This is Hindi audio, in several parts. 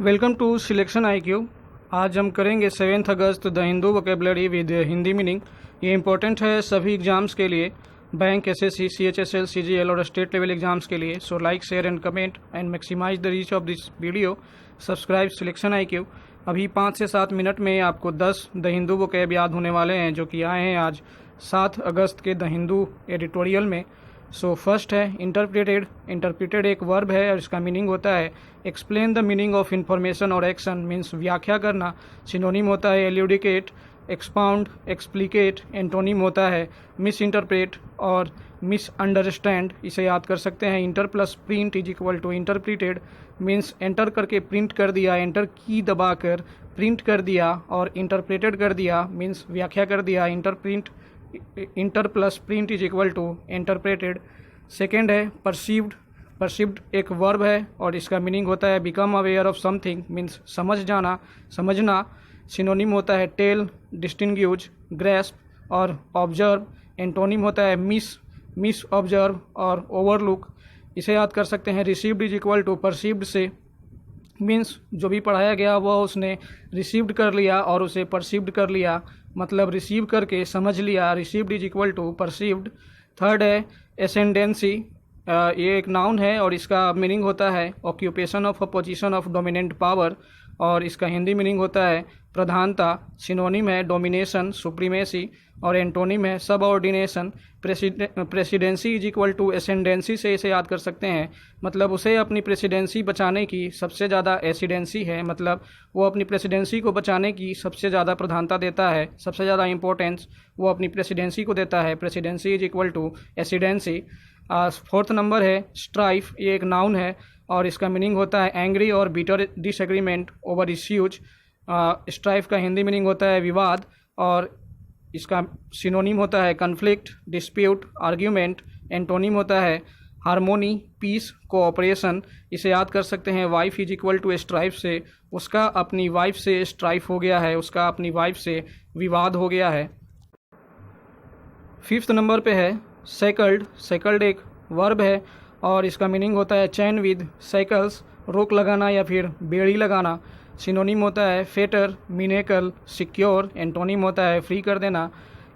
Welcome to selection IQ। आज हम करेंगे 7 अगस्त the Hindu vocabulary with Hindi meaning. ये इंपॉर्टेंट है सभी एग्जाम्स के लिए, बैंक, SSC, CHSL, CGL और स्टेट लेवल एग्जाम्स के लिए। So like, share and comment and maximise the reach of this video. Subscribe selection IQ। अभी 5 से 7 मिनट में आपको 10 द हिंदू वोकेब याद होने वाले हैं, जो कि आए हैं आज 7 अगस्त के द हिंदू एडिटोरियल में। सो फर्स्ट है इंटरप्रेटेड। इंटरप्रेटेड एक वर्ब है और इसका मीनिंग होता है explain the meaning of information और एक्शन, मीन्स व्याख्या करना। सिनोनिम होता है एल्यूडिकेट, एक्सपाउंड, एक्सप्लिकेट। एंटोनिम होता है मिस इंटरप्रेट और मिस अंडरस्टैंड। इसे याद कर सकते हैं inter plus print is equal to interpreted, means enter करके प्रिंट कर दिया, एंटर की दबाकर प्रिंट कर दिया, और इंटरप्रेटेड कर दिया मीन्स व्याख्या कर दिया। Inter plus print is equal to interpreted. Second है परसीव्ड। परसीव्ड एक वर्ब है और इसका मीनिंग होता है become aware of something, means समझ जाना, समझना। सिनोनिम होता है टेल, डिस्टिंग्विश, ग्रैस्प और ऑब्जर्व। एंटोनिम होता है मिस ऑब्जर्व और ओवरलुक। इसे याद कर सकते हैं received is equal to perceived से, मीन्स जो भी पढ़ाया गया वह उसने रिसीव्ड कर लिया और उसे परसीव्ड कर लिया, मतलब रिसीव करके समझ लिया। Received is equal to perceived. Third है एसेंडेंसी। ये एक नाउन है और इसका मीनिंग होता है occupation of a position of dominant power, और इसका हिंदी मीनिंग होता है प्रधानता। सिनोनिम है डोमिनेशन, सुप्रीमेसी, और एंटोनिम है subordination. Precedency is equal to ascendancy से इसे याद कर सकते हैं, मतलब उसे अपनी प्रेसिडेंसी बचाने की सबसे ज़्यादा एसिडेंसी है, मतलब वो अपनी प्रेसिडेंसी को बचाने की सबसे ज़्यादा प्रधानता देता है, सबसे ज़्यादा इंपॉर्टेंस वो अपनी प्रेसिडेंसी को देता है। Precedency is equal to ascendancy. Fourth number है स्ट्राइफ। ये एक नाउन है और इसका मीनिंग होता है एंग्री और bitter disagreement over issues. Strife का हिंदी मीनिंग होता है विवाद, और इसका सिनोनिम होता है कन्फ्लिक्ट, डिस्प्यूट, आर्ग्यूमेंट। एंटोनिम होता है हार्मोनी, पीस, कोऑपरेशन। इसे याद कर सकते हैं wife is equal to strife से, उसका अपनी वाइफ से स्ट्राइफ हो गया है, उसका अपनी वाइफ से विवाद हो गया है। फिफ्थ नंबर पे है सैकल्ड। सैकल्ड एक वर्ब है और इसका मीनिंग होता है चैन विद साइकल्स, रोक लगाना या फिर बेड़ी लगाना। सिनोनिम होता है फेटर, मिनेकल, सिक्योर। एंटोनिम होता है फ्री कर देना।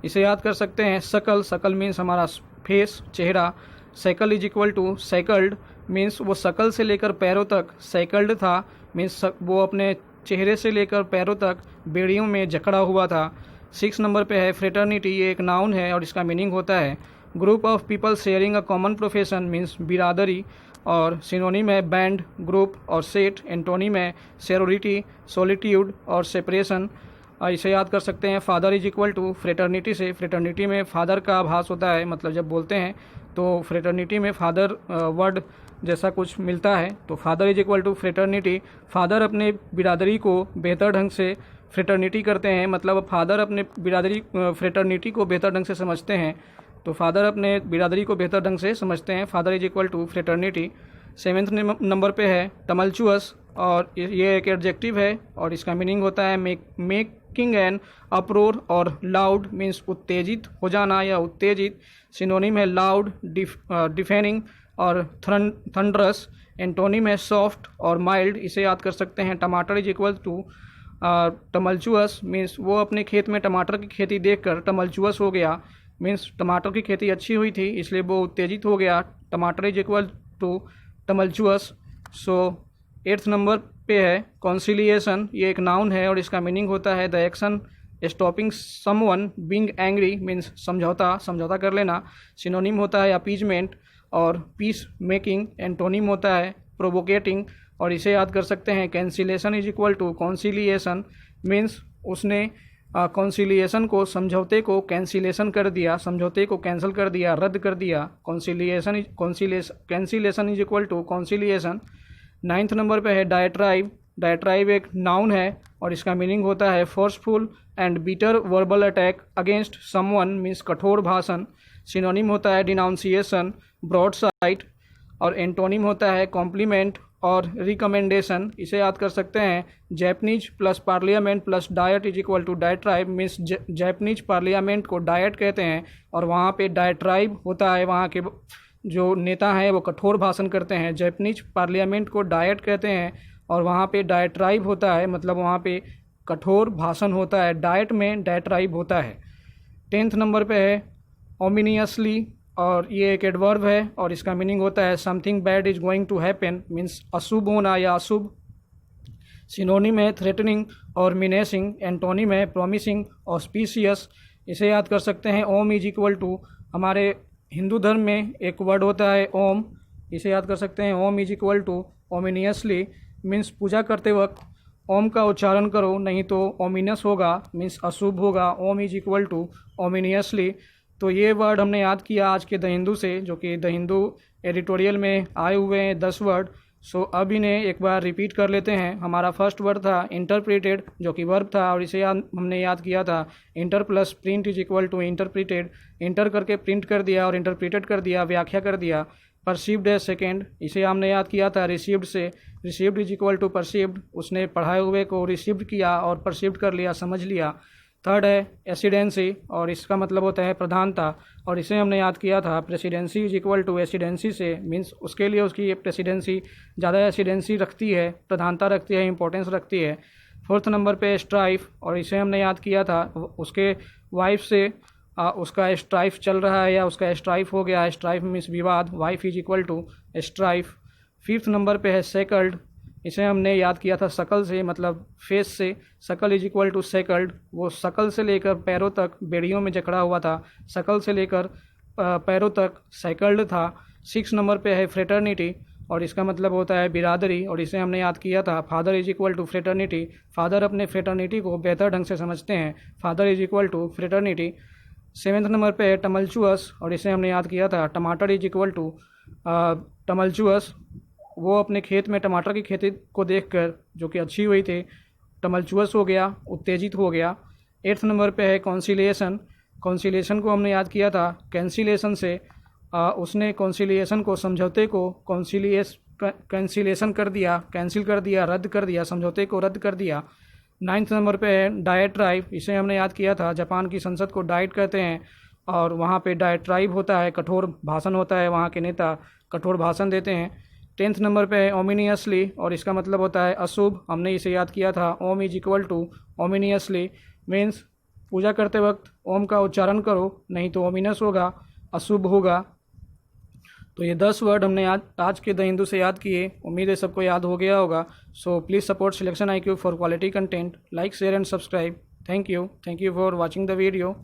इसे याद कर सकते हैं शकल। शकल मीन्स हमारा फेस, चेहरा। Cycle is equal to cycled, means वो शकल से लेकर पैरों तक साइकल्ड था, मीन्स वो अपने चेहरे से लेकर पैरों तक बेड़ियों में जकड़ा हुआ था। 6 नंबर पे है फ्रेटर्निटी। ये एक नाउन है और इसका मीनिंग होता है group of people sharing a common profession, means बिरादरी, और सिनोनिम है बैंड, ग्रुप और सेट। एंटोनिम है सेरोरिटी, सोलिट्यूड और सेपरेशन। इसे याद कर सकते हैं father is equal to fraternity से। फ्रेटर्निटी में फादर का आभास होता है, मतलब जब बोलते हैं तो फ्रेटर्निटी में फादर वर्ड जैसा कुछ मिलता है, तो father is equal to fraternity. Father अपने बिरादरी को बेहतर ढंग से फ्रेटर्निटी करते हैं, मतलब फादर अपने बिरादरी फ्रेटर्निटी को बेहतर ढंग से समझते हैं, तो फादर अपने बिरादरी को बेहतर ढंग से समझते हैं। Father is equal to fraternity. 7th number पे है टमल्चुअस, और ये एक एडजेक्टिव है और इसका मीनिंग होता है मेकिंग एन अप्रोर और लाउड, मीन्स उत्तेजित हो जाना या उत्तेजित। सिनोनिम है लाउड, डिफेनिंग और थंडरस। एंटोनिम है सॉफ्ट और माइल्ड। इसे याद कर सकते हैं टमाटर इज इक्वल टू टमल्चुअस, मीन्स वो अपने खेत में टमाटर की खेती देखकर टमल्चुअस हो गया, मीन्स टमाटर की खेती अच्छी हुई थी इसलिए वो उत्तेजित हो गया। टमाटर is equal to tumultuous. So 8th number पे है कॉन्सिलिएशन। ये एक नाउन है और इसका मीनिंग होता है the action stopping someone being angry, means समझौता कर लेना। सिनोनिम होता है अपीजमेंट और पीस मेकिंग। एंटोनिम होता है प्रोवोकेटिंग, और इसे याद कर सकते हैं cancellation is equal to conciliation, means उसने कॉन्सिलिएशन को, समझौते को कैंसिलेशन कर दिया, समझौते को कैंसिल कर दिया, रद्द कर दिया। Cancellation is equal to conciliation. 9th number पे है डायट्राइब। डायट्राइब एक नाउन है और इसका मीनिंग होता है forceful and bitter verbal attack against someone, means कठोर भाषण। सिनोनिम होता है डिनाउंसिएशन, ब्रॉडसाइड, और एंटोनिम होता है कॉम्प्लीमेंट और रिकमेंडेशन। इसे याद कर सकते हैं Japanese plus parliament plus diet is equal to diatribe, means Japanese parliament को डायट कहते हैं और वहाँ पे डायट्राइब होता है, वहाँ के जो नेता हैं वो कठोर भाषण करते हैं। जैपनीज पार्लियामेंट को डायट कहते हैं और वहाँ पे डायट्राइब होता है, मतलब वहाँ पे कठोर भाषण होता है। डाइट में डायट्राइब होता है। 10th नंबर पे है ओमिनियसली, और ये एक एडवर्ब है और इसका मीनिंग होता है something bad is going to happen, means अशुभ होना या अशुभ। सिनोनिम है थ्रेटनिंग और मिनेसिंग। एंटोनिम है प्रॉमिसिंग, ऑस्पिशियस। इसे याद कर सकते हैं ओम इज इक्वल टू, हमारे हिंदू धर्म में एक वर्ड होता है ओम, इसे याद कर सकते हैं ओम इज इक्वल टू ओमिनियसली, मीन्स पूजा करते वक्त ओम का उच्चारण करो नहीं तो ओमिनस होगा, मीन्स अशुभ होगा। ओम इज इक्वल टू ओमिनियसली। तो ये वर्ड हमने याद किया आज के द हिंदू से, जो कि द हिंदू एडिटोरियल में आए हुए हैं 10 वर्ड। सो अब इन्हें एक बार रिपीट कर लेते हैं। हमारा फर्स्ट वर्ड था इंटरप्रिटेड, जो कि वर्ब था, और इसे हमने याद किया था inter plus print is equal to interpreted. Inter करके प्रिंट कर दिया और इंटरप्रिटेड कर दिया, व्याख्या कर दिया। परसीव्ड है सेकेंड, इसे हमने याद किया था रिसीव्ड से। Received is equal to perceived, उसने पढ़ाए हुए को रिसीव्ड किया और परसीव्ड कर लिया, समझ लिया। थर्ड है एसिडेंसी, और इसका मतलब होता है प्रधानता, और इसे हमने याद किया था प्रेसिडेंसी इज इक्वल टू एसिडेंसी से, मीन्स उसके लिए उसकी ये प्रेसिडेंसी ज़्यादा एसिडेंसी रखती है, प्रधानता रखती है, इंपॉर्टेंस रखती है। फोर्थ नंबर पे स्ट्राइफ, और इसे हमने याद किया था उसके वाइफ से उसका स्ट्राइफ चल रहा है या उसका स्ट्राइफ हो गया। स्ट्राइफ मीन्स विवाद, wife is equal to strife. Fifth number पे है सेकल्ड, इसे हमने याद किया था शकल से, मतलब फेस से। शकल इज इक्वल टू सेकल्ड, वो शकल से लेकर पैरों तक बेड़ियों में जकड़ा हुआ था, शकल से लेकर पैरों तक सैकल्ड था। 6 नंबर पे है फ्रेटर्निटी, और इसका मतलब होता है बिरादरी, और इसे हमने याद किया था father is equal to fraternity. Father अपने फ्रेटर्निटी को बेहतर ढंग से समझते हैं, father is equal to fraternity. 7th number पे है टमल्चुअस, और इसे हमने याद किया था टमाटर इज इक्वल टू टमल्चुअस। वो अपने खेत में टमाटर की खेती को देखकर, जो कि अच्छी हुई थी, टमल्चुअस हो गया, उत्तेजित हो गया। 8th नंबर पे है कॉन्सिलिएशन। कॉन्सिलिएशन को हमने याद किया था कैंसिलेशन से। उसने कॉन्सिलिएशन को, समझौते को कैंसिलेशन कर दिया, कैंसिल कर दिया, रद्द कर दिया, समझौते को रद्द कर दिया। 9th नंबर पे है डायट्राइब, इसे हमने याद किया था जापान की संसद को डाइट कहते हैं, और वहाँ पे डायट्राइब होता है, कठोर भाषण होता है, वहाँ के नेता कठोर भाषण देते हैं। 10th नंबर पे है ओमिनियसली, और इसका मतलब होता है अशुभ, हमने इसे याद किया था ओम इज इक्वल टू ओमिनियसली, मीन्स पूजा करते वक्त ओम का उच्चारण करो नहीं तो ओमिनस होगा, अशुभ होगा। तो ये 10 वर्ड हमने आज के द हिंदू से याद किए, उम्मीद है सबको याद हो गया होगा। So please support selection IQ for quality content, like share and subscribe. Thank you for watching the video.